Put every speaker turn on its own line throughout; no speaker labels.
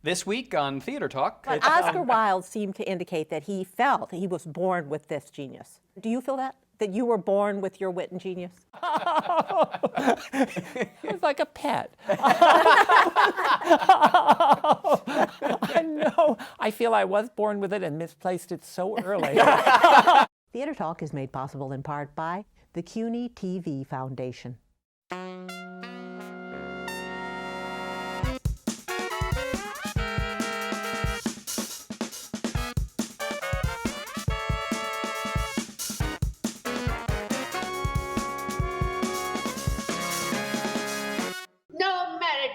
This week on Theater Talk.
But Oscar Wilde seemed to indicate that he felt he was born with this genius. Do you feel that? That you were born with your wit and genius?
It's like a pet. No, I feel I was born with it and misplaced it so early.
Theater Talk is made possible in part by the CUNY TV Foundation.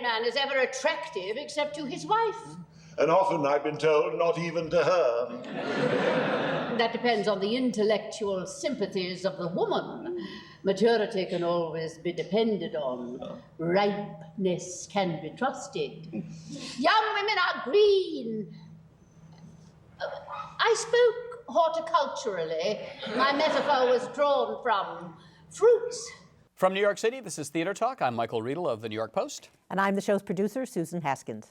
Man is ever attractive except to his wife.
And often, I've been told, not even to her.
That depends on the intellectual sympathies of the woman. Maturity can always be depended on. Ripeness can be trusted. Young women are green. I spoke horticulturally. My metaphor was drawn from fruits.
From New York City, this is Theater Talk. I'm Michael Riedel of the New York Post.
And I'm the show's producer, Susan Haskins.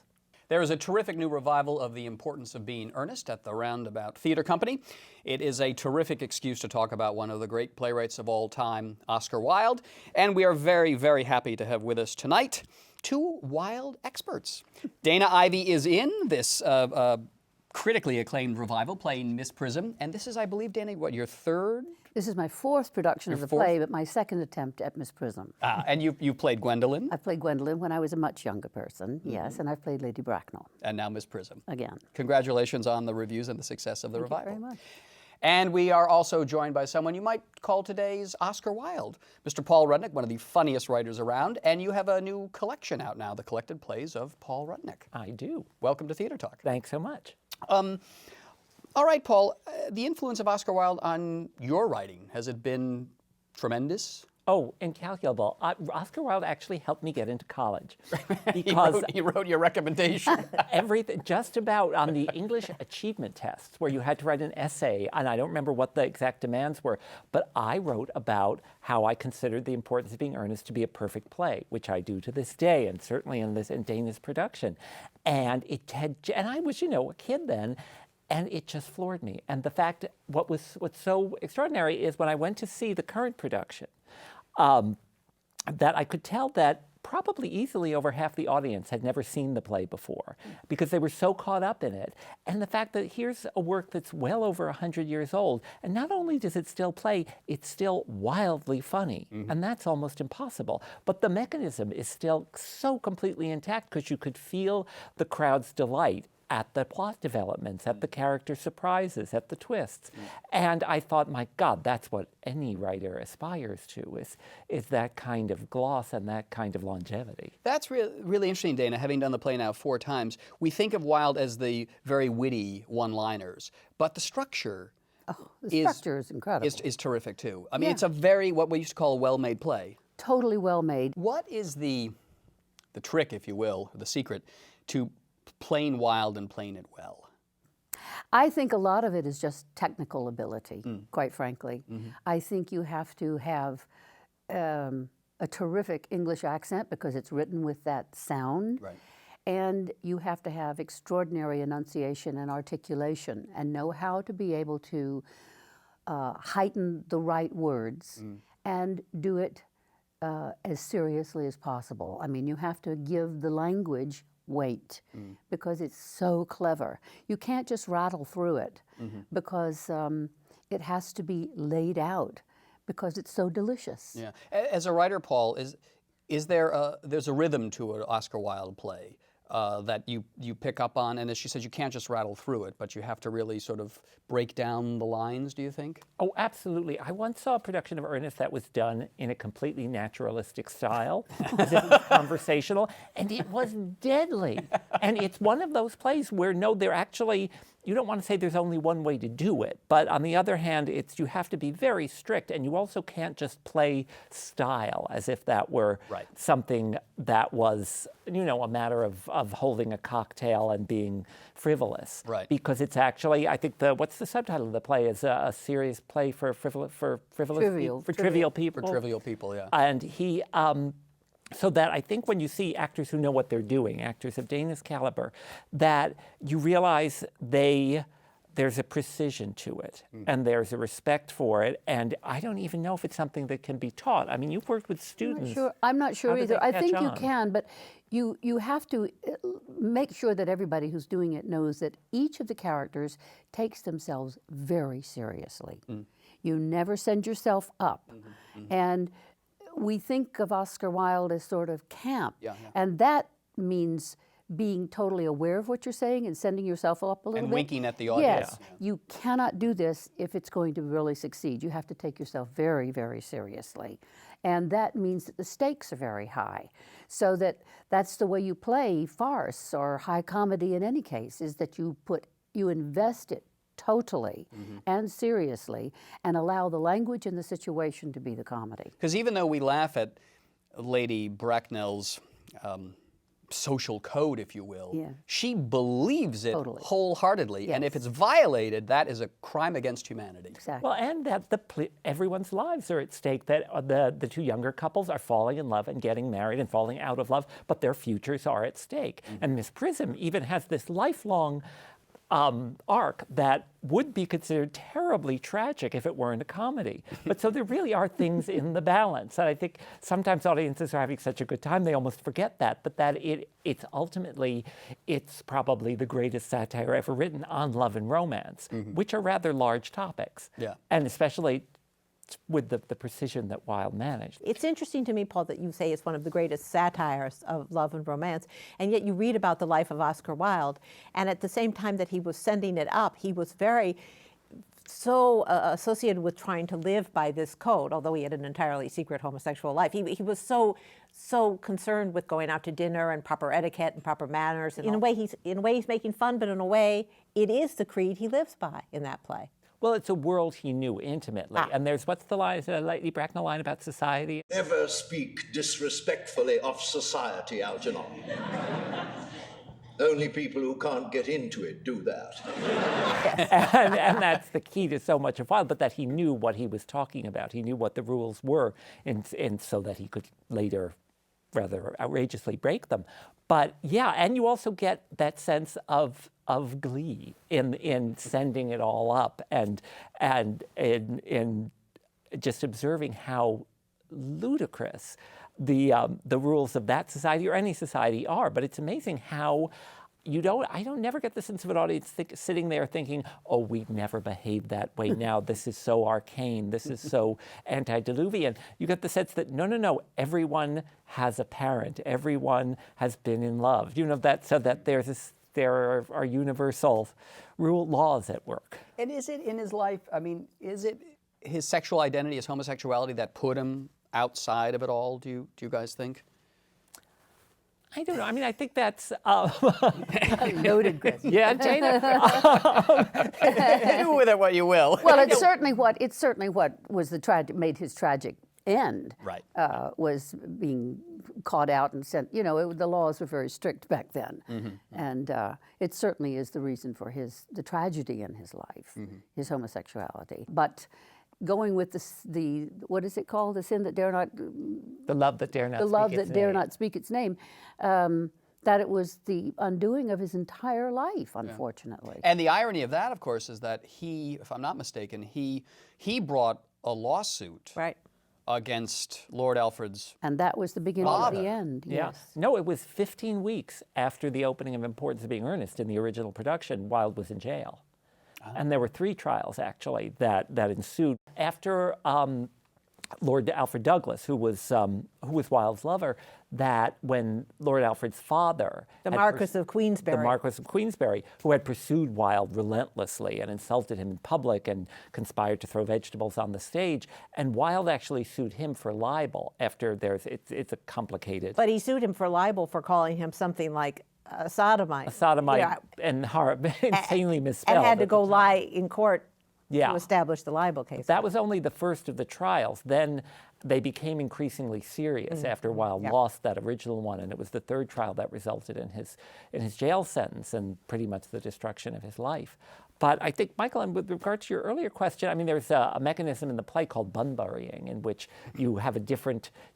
There is a terrific new revival of The Importance of Being Earnest at the Roundabout Theater Company. It is a terrific excuse to talk about one of the great playwrights of all time, Oscar Wilde. And we are very, very happy to have with us tonight two Wilde experts. Dana Ivey is in this critically acclaimed revival, playing Miss Prism. And this is, I believe, Dana, what, your third?
This is my fourth production of the play, but my second attempt at Miss Prism.
And you played Gwendolyn?
I played Gwendolyn when I was a much younger person, yes, and I've played Lady Bracknell.
And now Miss Prism.
Again.
Congratulations on the reviews and the success of the revival.
Thank you very much.
And we are also joined by someone you might call today's Oscar Wilde, Mr. Paul Rudnick, one of the funniest writers around, and you have a new collection out now, the collected plays of Paul Rudnick.
I do.
Welcome to Theater Talk.
Thanks so much.
All right, Paul, the influence of Oscar Wilde on your writing, has it been tremendous?
Oh, incalculable. Oscar Wilde actually helped me get into college. Because
he wrote your recommendation.
everything, just about on the English achievement tests, where you had to write an essay, and I don't remember what the exact demands were, but I wrote about how I considered The Importance of Being Earnest to be a perfect play, which I do to this day, and certainly in Dana's production. And I was, a kid then, and it just floored me. And the fact, what's so extraordinary is when I went to see the current production, that I could tell that probably easily over half the audience had never seen the play before because they were so caught up in it. And the fact that here's a work that's well over 100 years old, and not only does it still play, it's still wildly funny, and that's almost impossible. But the mechanism is still so completely intact because you could feel the crowd's delight at the plot developments, at the character surprises, at the twists. And I thought, my God, that's what any writer aspires to, is that kind of gloss and that kind of longevity.
That's really interesting, Dana. Having done the play now 4 times, we think of Wilde as the very witty one-liners, but the structure
structure is incredible.
Is terrific, too. I mean, it's a very, what we used to call a well-made play.
Totally well made.
What is the trick, if you will, the secret, to playing Wilde and playing it well?
I think a lot of it is just technical ability, quite frankly. I think you have to have a terrific English accent because it's written with that sound.
Right.
And you have to have extraordinary enunciation and articulation and know how to be able to heighten the right words and do it as seriously as possible. I mean, you have to give the language weight because it's so clever. You can't just rattle through it because it has to be laid out because it's so delicious.
Yeah. As a writer, Paul, is there there's a rhythm to an Oscar Wilde play that you pick up on, and as she says, you can't just rattle through it, but you have to really sort of break down the lines, do you think?
Oh, absolutely. I once saw a production of Ernest that was done in a completely naturalistic style, as if it was conversational, and it was deadly. And it's one of those plays where, no, they're actually, you don't want to say there's only one way to do it, but on the other hand, you have to be very strict, and you also can't just play style as if that were something that was, a matter of holding a cocktail and being frivolous.
Right.
Because it's actually, I think what's the subtitle of the play is a serious play for trivial people.
For trivial
people, yeah.
And he So that I think when you see actors who know what they're doing, actors of Dana's caliber, that you realize there's a precision to it, and there's a respect for it, and I don't even know if it's something that can be taught. I mean, you've worked with students.
I'm not sure
How do
either.
they
I
catch
think you
on?
can, but you have to make sure that everybody who's doing it knows that each of the characters takes themselves very seriously. You never send yourself up. And we think of Oscar Wilde as sort of camp, and that means being totally aware of what you're saying and sending yourself up a little
And
bit.
winking at the audience.
Yes, you cannot do this if it's going to really succeed. You have to take yourself very, very seriously. And that means that the stakes are very high. So that's the way you play farce or high comedy in any case, is that you invest it totally and seriously and allow the language and the situation to be the comedy.
Because even though we laugh at Lady Bracknell's social code, if you will, she believes it wholeheartedly. And if it's violated, that is a crime against humanity.
Exactly.
Well, and that everyone's lives are at stake, that the two younger couples are falling in love and getting married and falling out of love, but their futures are at stake. And Miss Prism even has this lifelong arc that would be considered terribly tragic if it weren't a comedy. But so there really are things in the balance. And I think sometimes audiences are having such a good time, they almost forget that, but that it's ultimately, it's probably the greatest satire ever written on love and romance, which are rather large topics. And especially with the precision that Wilde managed.
It's interesting to me, Paul, that you say it's one of the greatest satires of love and romance, and yet you read about the life of Oscar Wilde, and at the same time that he was sending it up, he was so associated with trying to live by this code, although he had an entirely secret homosexual life. He was so concerned with going out to dinner and proper etiquette and proper manners. And in a way he's making fun, but in a way it is the creed he lives by in that play.
Well, it's a world he knew intimately. And there's, what's the line, Lady Bracknell line about society?
Never speak disrespectfully of society, Algernon. Only people who can't get into it do that.
and that's the key to so much of Wilde, but that he knew what he was talking about. He knew what the rules were, and so that he could later rather outrageously break them. But yeah, and you also get that sense of glee in sending it all up and in just observing how ludicrous the rules of that society or any society are. But it's amazing how I don't never get the sense of an audience sitting there thinking, oh, we'd never behaved that way now. This is so arcane. This is so antediluvian. You get the sense that, no, everyone has a parent. Everyone has been in love. You know, that so that there are universal laws at work.
And is it in his life, I mean, is it his sexual identity, his homosexuality that put him outside of it all, do you guys think?
I don't know. I mean, I think that's
Noted, Chris.
yeah, Dana.
Do with it what you will.
Well, it's certainly what was made his tragic end.
Right.
Was being caught out and sent. You know, the laws were very strict back then, and it certainly is the reason for the tragedy in his life, his homosexuality. But going with the what is it called? The sin that dare not.
The love that dare not.
The
speak
love
its
that dare
name.
not speak its name. That it was the undoing of his entire life, unfortunately.
And the irony of that, of course, is that he, if I'm not mistaken, he brought a lawsuit against Lord Alfred's.
And that was the beginning of the end.
Yeah.
Yes.
No, it was 15 weeks after the opening of Importance of Being Earnest in the original production, Wilde was in jail. And there were 3 trials, actually, that ensued. After Lord Alfred Douglas, who was Wilde's lover, that when Lord Alfred's father,
The Marquis of Queensberry,
who had pursued Wilde relentlessly and insulted him in public and conspired to throw vegetables on the stage, and Wilde actually sued him for libel. After it's a complicated.
But he sued him for libel for calling him something like a sodomite.
A sodomite and insanely misspelled.
And had to go lie in court
to
establish the libel case.
That was only the first of the trials. Then they became increasingly serious after Wilde lost that original one, and it was the 3rd trial that resulted in his jail sentence and pretty much the destruction of his life. But I think, Michael, and with regard to your earlier question, I mean, there's a mechanism in the play called bunburying, in which you have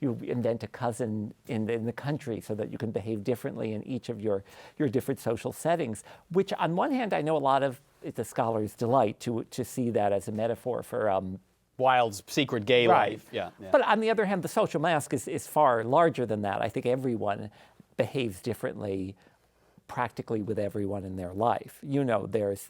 you invent a cousin in the country so that you can behave differently in each of your different social settings, which on one hand, I know a lot of the scholars delight to see that as a metaphor for
Wilde's secret gay
right.
life. Yeah.
But on the other hand, the social mask is far larger than that. I think everyone behaves differently practically with everyone in their life. You know, there's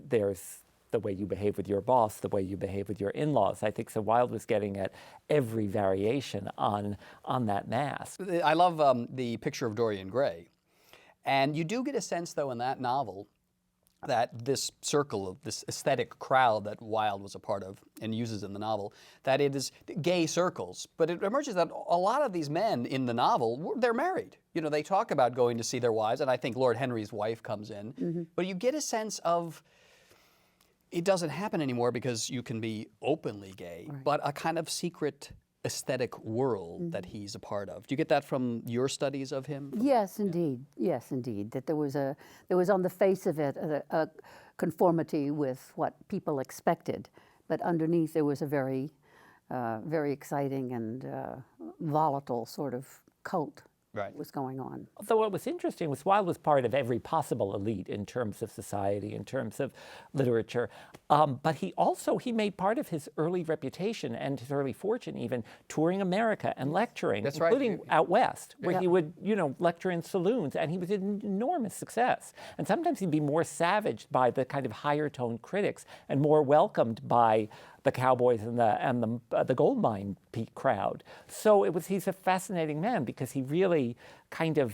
the way you behave with your boss, the way you behave with your in-laws. I think so Wilde was getting at every variation on that mask.
I love the picture of Dorian Gray. And you do get a sense, though, in that novel that this circle of this aesthetic crowd that Wilde was a part of and uses in the novel, that it is gay circles. But it emerges that a lot of these men in the novel, they're married. You know, they talk about going to see their wives, and I think Lord Henry's wife comes in. Mm-hmm. But you get a sense of it doesn't happen anymore because you can be openly gay, right. But a kind of secret aesthetic world that he's a part of. Do you get that from your studies of him?
Yes, indeed. Yes, indeed. That there was on the face of it a conformity with what people expected, but underneath there was a very exciting and volatile sort of cult. Right. Was going on.
Although what was interesting was Wilde was part of every possible elite in terms of society, in terms of literature, but he made part of his early reputation and his early fortune even touring America and lecturing,
That's
including
right.
out west, where he would, lecture in saloons, and he was an enormous success. And sometimes he'd be more savaged by the kind of higher tone critics and more welcomed by the cowboys and the gold mine crowd. So he's a fascinating man because he really kind of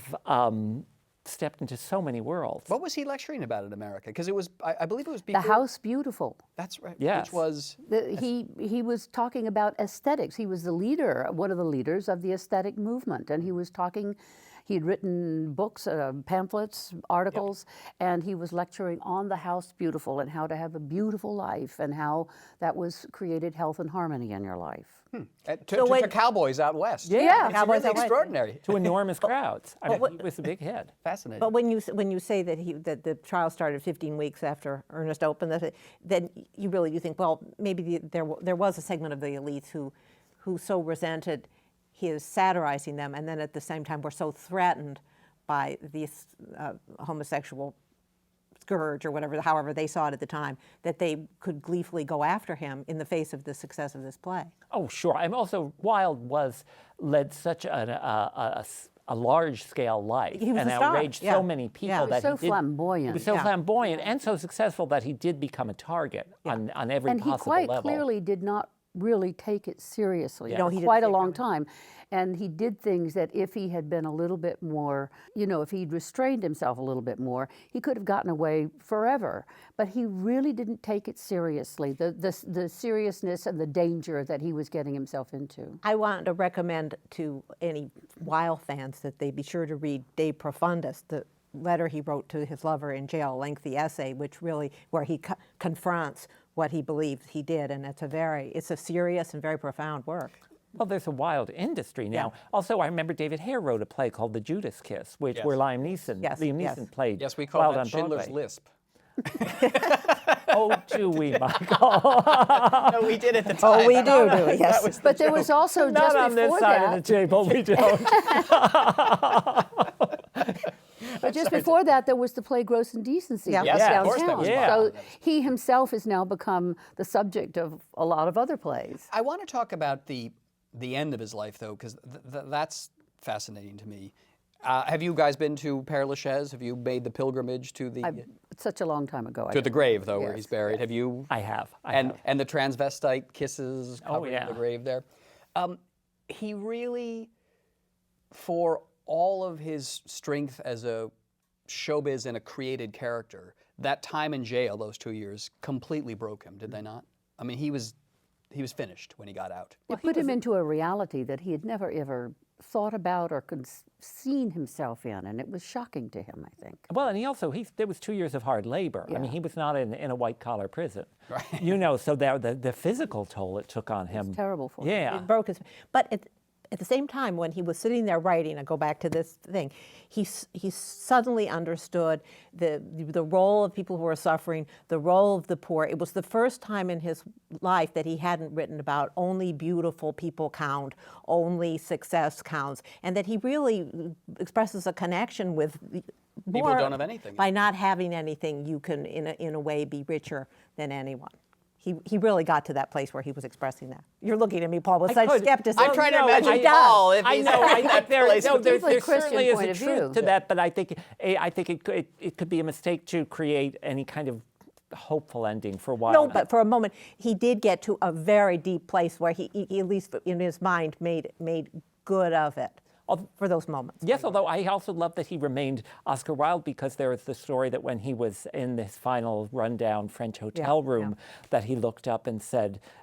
stepped into so many worlds.
What was he lecturing about in America? Because it was, I believe it was
The House Beautiful.
That's right.
Yes.
Which was
he was talking about aesthetics. He was one of the leaders of the aesthetic movement, and he was talking. He'd written books, pamphlets, articles, and he was lecturing on the House Beautiful and how to have a beautiful life and how that created health and harmony in your life.
To cowboys out west.
Yeah,
cowboys really extraordinary.
To enormous crowds. I mean, he was a big hit.
Fascinating.
But when you say that the trial started 15 weeks after Ernest opened, then you think, well, maybe there was a segment of the elites who so resented his satirizing them, and then at the same time were so threatened by this homosexual scourge or whatever, however they saw it at the time, that they could gleefully go after him in the face of the success of this play.
Oh, sure. I'm also, Wilde led such a large-scale life and outraged so many people that
he was so flamboyant.
He was so flamboyant and so successful that he did become a target on every possible level.
And he quite clearly did not really take it seriously
for
quite a long time. And he did things that if he had been a little bit more, if he'd restrained himself a little bit more, he could have gotten away forever. But he really didn't take it seriously, the seriousness and the danger that he was getting himself into.
I want to recommend to any Wilde fans that they be sure to read De Profundis, the letter he wrote to his lover in jail, a lengthy essay, where he confronts what he believes he did, and it's a serious and very profound work.
Well, there's a Wilde industry now. Yeah. Also, I remember David Hare wrote a play called The Judas Kiss, where Liam Neeson played.
Yes, we call
Wilde
that
on
Schindler's
Broadway.
Lisp.
Oh, do we, Michael?
No, we did at the time.
Oh, we do, yes.
But there was also
not
just
on this
before
side
that,
of the table, we don't.
But just before that, there was the play Gross Indecency.
Yeah.
Yes, of course that was
So he himself has now become the subject of a lot of other plays.
I want to talk about the end of his life, though, because that's fascinating to me. Have you guys been to Père Lachaise? Have you made the pilgrimage to the...
It's such a long time ago.
To the grave, though, where he's buried. Have you?
I have.
And the transvestite kisses covering
yeah.
the grave there. He really, for all of his strength as a showbiz and a created character, that time in jail, those 2 years, completely broke him, did they not? I mean, he was finished when he got out.
It put him into a reality that he had never ever thought about or seen himself in, and it was shocking to him, I think.
Well, and there was 2 years of hard labor.
Yeah.
I mean, he was not in a white-collar prison.
Right.
So the physical toll it took on him.
It's terrible for him.
Yeah.
It broke his. But at the same time, when he was sitting there writing, I go back to this thing, he suddenly understood the role of people who are suffering, the role of the poor. It was the first time in his life that he hadn't written about only beautiful people count, only success counts, and that he really expresses a connection with
People who don't have anything.
By not having anything, you can, in a way, be richer than anyone. He really got to that place where he was expressing that. You're looking at me, Paul, with such skepticism.
I'm trying to
No,
imagine
he does.
Paul. If
I
he's
know. I
in that
think there
place with
there
Christian
certainly is
point
a
of
truth
view.
to that, but I think it could be a mistake to create any kind of hopeful ending for Wilde.
No, but for a moment, he did get to a very deep place where he at least in his mind, made good of it. For those moments.
Yes, although I also love that he remained Oscar Wilde, because there is the story that when he was in this final rundown French hotel room, that he looked up and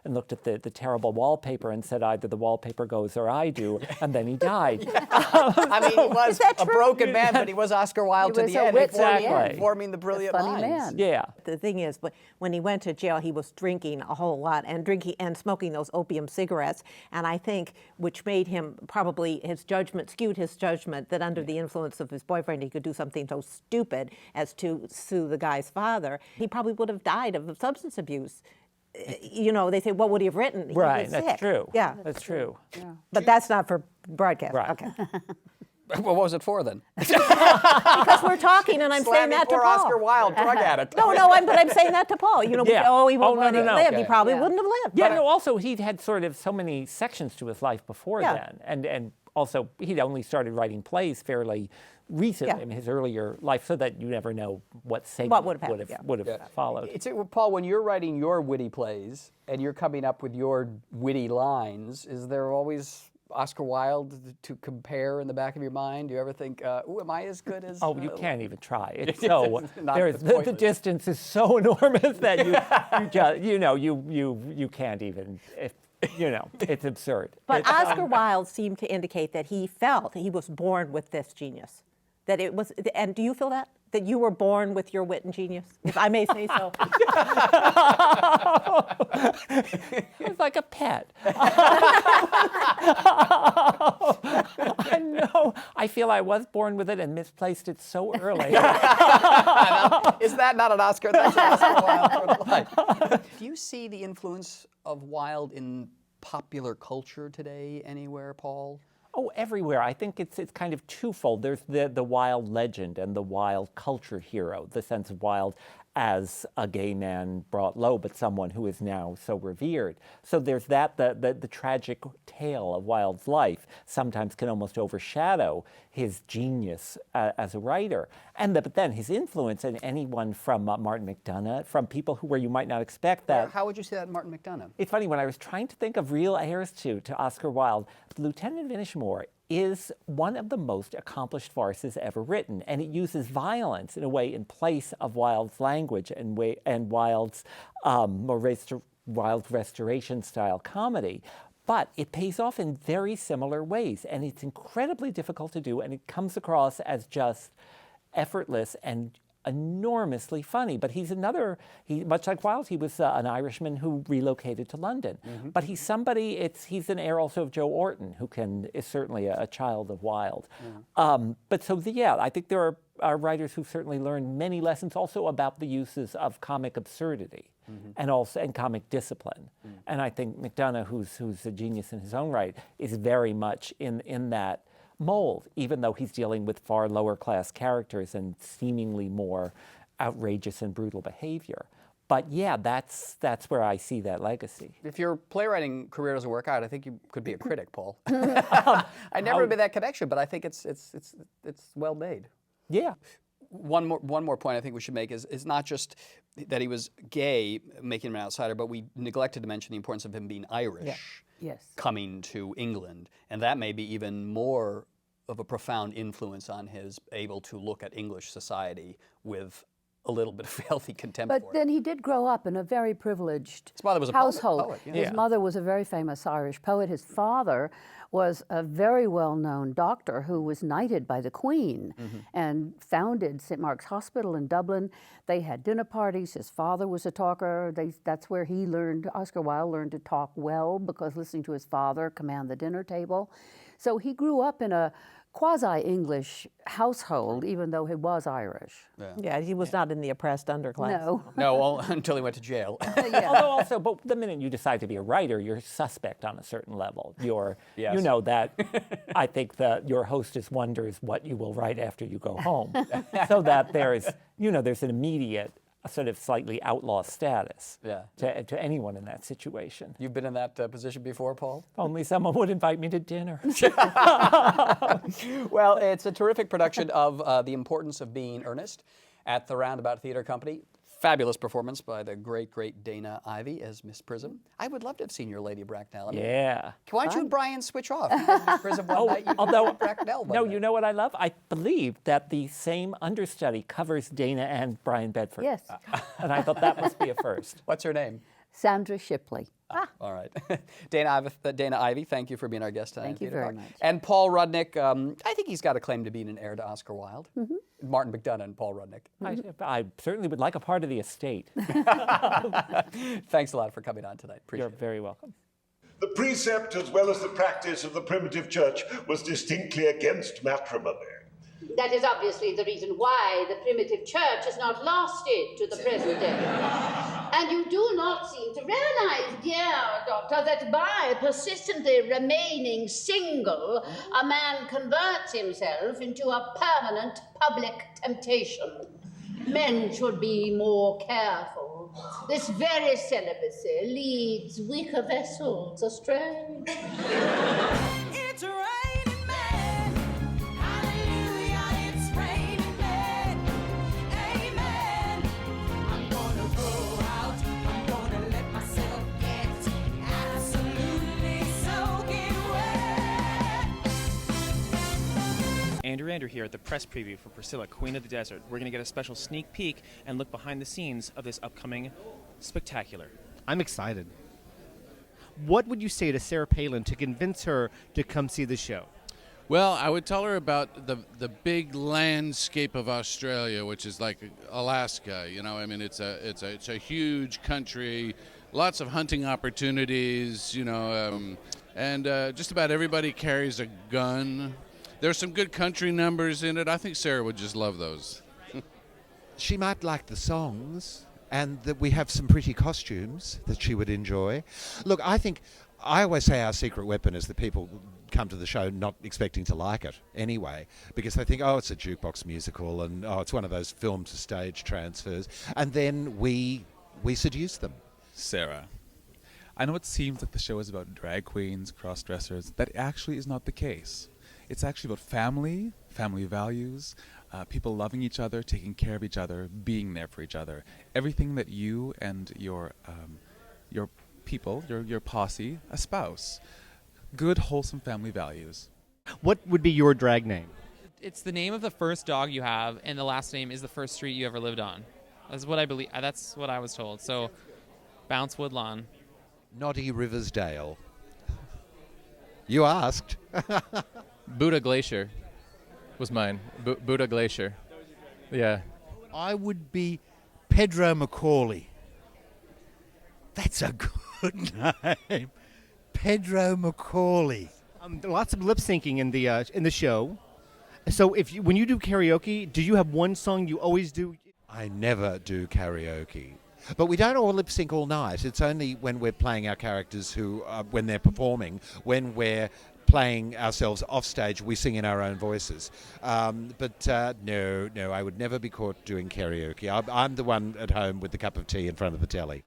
looked at the terrible wallpaper and said, either the wallpaper goes or I do, and then he died.
I mean, he was a broken man, but he was Oscar Wilde to
was
the
a
end,
wit to the
end.
forming the brilliant
funny
lines.
man.
Yeah.
The thing is, when he went to jail, he was drinking a whole lot and drinking and smoking those opium cigarettes, and I think which made him probably skewed his judgment that under the influence of his boyfriend he could do something so stupid as to sue the guy's father. He probably would have died of substance abuse. You know, they say, what would he have written? He
Right,
was
that's
sick.
true.
Yeah,
That's true.
Yeah.
but that's not for broadcast.
Right.
Okay.
Well, what was it for then?
Because we're talking, and I'm saying
Slamming
that to
poor
Paul.
Oscar Wilde, drug addict.
No, but I'm saying that to Paul. You know, we
Yeah.
say, oh, he wouldn't
Oh, no,
let
no,
it
no.
live.
Okay.
He probably
Yeah.
wouldn't have lived.
Yeah, no, also he'd had sort of so many sections to his life before
Yeah.
then. And also he'd only started writing plays fairly recently
Yeah.
in his earlier life, so that you never know what segment
would have happened,
would have followed.
Paul, when you're writing your witty plays and you're coming up with your witty lines, is there always Oscar Wilde to compare in the back of your mind? Do you ever think, ooh, am I as good as...
Oh, you can't even try. It's so
Not
the
pointless.
distance is so enormous that you can't even. It's absurd.
But Oscar Wilde seemed to indicate that he felt he was born with this genius. That it was, and do you feel that? That you were born with your wit and genius, if I may say so?
It's like a pet. I know. I feel I was born with it and misplaced it so early.
Is that not an Oscar? That's an Oscar Wilde sort of line. Do you see the influence of Wilde in popular culture today anywhere, Paul?
Oh, everywhere. I think it's kind of twofold. There's the Wilde legend and the Wilde culture hero, the sense of Wilde as a gay man brought low, but someone who is now so revered. So there's that, the tragic tale of Wilde's life sometimes can almost overshadow his genius as a writer. But then his influence in anyone from Martin McDonagh, from people where you might not expect that.
How would you say that in Martin McDonagh?
It's funny, when I was trying to think of real heirs to Oscar Wilde, Lieutenant Inishmore is one of the most accomplished farces ever written, and it uses violence in a way in place of Wilde's language and Wilde's Wilde Restoration-style comedy. But it pays off in very similar ways, and it's incredibly difficult to do, and it comes across as just effortless and enormously funny. But much like Wilde, he was an Irishman who relocated to London. Mm-hmm. But he's he's an heir also of Joe Orton, who is certainly a child of Wilde. Mm-hmm. I think there are writers who've certainly learned many lessons also about the uses of comic absurdity. Mm-hmm. and comic discipline. Mm-hmm. And I think McDonagh, who's a genius in his own right, is very much in that mold, even though he's dealing with far lower class characters and seemingly more outrageous and brutal behavior. But yeah, that's where I see that legacy.
If your playwriting career doesn't work out, I think you could be a critic, Paul. I never made that connection, but I think it's well made.
Yeah.
One more point I think we should make is not just that he was gay, making him an outsider, but we neglected to mention the importance of him being Irish.
Yes.
Coming to England, and that may be even more of a profound influence on his able to look at English society with a little bit of healthy contempt
But
for it.
then he did grow up in a very privileged
His mother was a
household.
poet, yeah.
His mother was a very famous Irish poet. His father was a very well-known doctor who was knighted by the Queen and founded St. Mark's Hospital in Dublin. They had dinner parties. His father was a talker. That's where he learned, Oscar Wilde learned to talk well because listening to his father command the dinner table. So he grew up in a quasi-English household, even though he was Irish.
Yeah, he was not in the oppressed underclass.
No.
No, until he went to jail.
Although also, but the minute you decide to be a writer, you're suspect on a certain level. You're,
Yes.
you know that I think that your hostess wonders what you will write after you go home, so that there's an immediate sort of slightly outlaw status to anyone in that situation.
You've been in that position before, Paul?
Only someone would invite me to dinner.
Well, it's a terrific production of The Importance of Being Earnest at the Roundabout Theater Company. Fabulous performance by the great, great Dana Ivey as Miss Prism. I would love to have seen your Lady Bracknell. I mean,
Yeah.
why don't you and Brian switch off? You guys Miss Prism one night, you
Although,
Bracknell one
no,
night.
you know what I love? I believe that the same understudy covers Dana and Brian Bedford.
Yes.
And I thought that must be a first.
What's her name?
Sandra Shipley.
All right. Dana Ivey, thank you for being our guest tonight.
Thank
on
you
Theater
very
Talk.
much.
And Paul Rudnick, I think he's got a claim to being an heir to Oscar Wilde. Martin McDonough and Paul Rudnick.
I certainly would like a part of the estate.
Thanks a lot for coming on tonight. Appreciate
You're very welcome.
The precept as well as the practice of the primitive church was distinctly against matrimony.
That is obviously the reason why the primitive church has not lasted to the present day. And you do not seem to realize, dear doctor, that by persistently remaining single, a man converts himself into a permanent public temptation. Men should be more careful. This very celibacy leads weaker vessels astray.
It's raining men. Hallelujah, it's raining men. Amen. I'm gonna go out. I'm gonna let myself get absolutely soaking wet.
Andrew here at the press preview for Priscilla, Queen of the Desert. We're going to get a special sneak peek and look behind the scenes of this upcoming spectacular.
I'm excited. What would you say to Sarah Palin to convince her to come see the show?
Well, I would tell her about the big landscape of Australia, which is like Alaska. You know, I mean, it's a huge country, lots of hunting opportunities. You know, and just about everybody carries a gun. There's some good country numbers in it. I think Sarah would just love those.
She might like the songs, and that we have some pretty costumes that she would enjoy. Look, I always say our secret weapon is that people come to the show not expecting to like it anyway, because they think, oh, it's a jukebox musical, and oh, it's one of those film to stage transfers, and then we seduce them.
Sarah, I know it seems like the show is about drag queens, cross-dressers. That actually is not the case. It's actually about family values, people loving each other, taking care of each other, being there for each other. Everything that you and your people, your posse, espouse. Good, wholesome family values.
What would be your drag name?
It's the name of the first dog you have, and the last name is the first street you ever lived on. That's what I believe. That's what I was told. So, Bounce Woodlawn.
Noddy Riversdale. You asked.
Buddha Glacier was mine. Buddha Glacier. Yeah.
I would be Pedro Macaulay. That's a good name. Pedro Macaulay.
Lots of lip syncing in the show. So when you do karaoke, do you have one song you always do?
I never do karaoke. But we don't all lip sync all night. It's only when we're playing our characters when they're performing, when we're playing ourselves off stage, we sing in our own voices. No, I would never be caught doing karaoke. I'm the one at home with the cup of tea in front of the telly.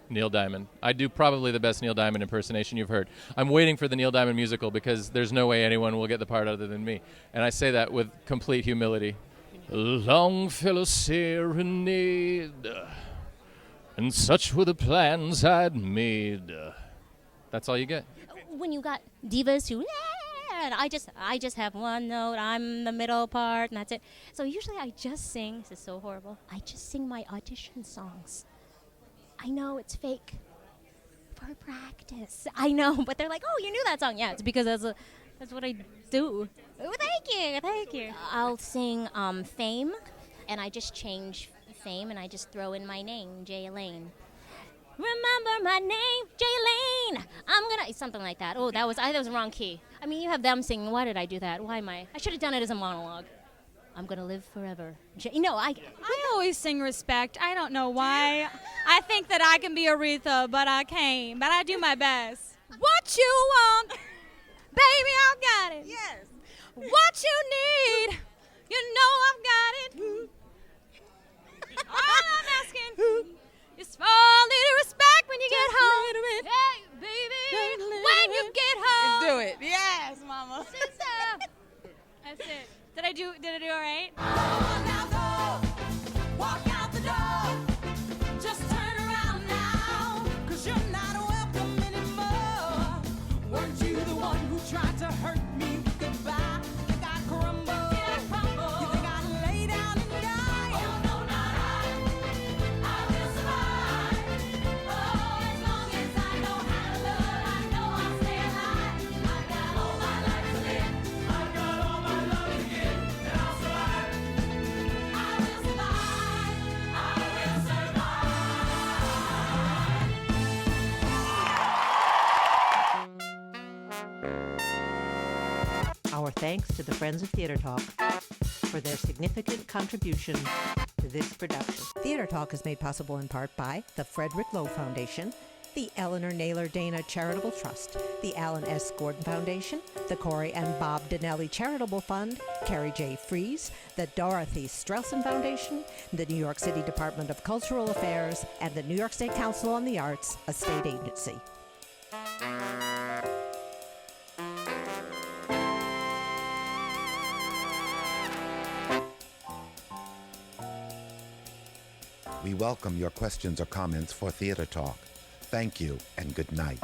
Neil Diamond. I do probably the best Neil Diamond impersonation you've heard. I'm waiting for the Neil Diamond musical because there's no way anyone will get the part other than me. And I say that with complete humility. Longfellow serenade, and such were the plans I'd made. That's all you get.
When you got divas who and I just have one note. I'm the middle part, and that's it. So usually I just sing. This is so horrible. I just sing my audition songs. I know it's fake. For practice. I know, but they're like, oh, you knew that song. Yeah, it's because that's what I do. Oh, thank you. I'll sing Fame, and I just change Fame, and I just throw in my name, J. Lane. Remember my name, J. Lane. Something like that. Oh, that was the wrong key. I mean, you have them singing. Why did I do that? I should have done it as a monologue. I'm gonna live forever. I
always sing Respect. I don't know why. I think that I can be Aretha, but I can't. But I do my best. What you want, baby, I've got it. Yes. What you need, you know I've got it. All I'm asking is for a little respect when you get home. Hey, baby, when you get home.
Do it. Yes, mama.
Sister. That's it. Did I do all right?
Walk out the door. Just turn around now, 'cause you're not welcome anymore. Weren't you the one who tried to hurt me? Goodbye. You think I crumble? You think I lay down and die? Oh no, not I will survive. Oh, as long as I know how to love, I know I'll stay alive. I've got all my life to live. I've got all my love to give, and I'll survive. I will survive. I will survive.
Our thanks to the Friends of Theater Talk for their significant contribution to this production. Theater Talk is made possible in part by the Frederick Lowe Foundation, the Eleanor Naylor Dana Charitable Trust, the Alan S. Gordon Foundation, the Corey and Bob Donnelly Charitable Fund, Carrie J. Fries, the Dorothy Strelson Foundation, the New York City Department of Cultural Affairs, and the New York State Council on the Arts, a state agency.
We welcome your questions or comments for Theater Talk. Thank you and good night.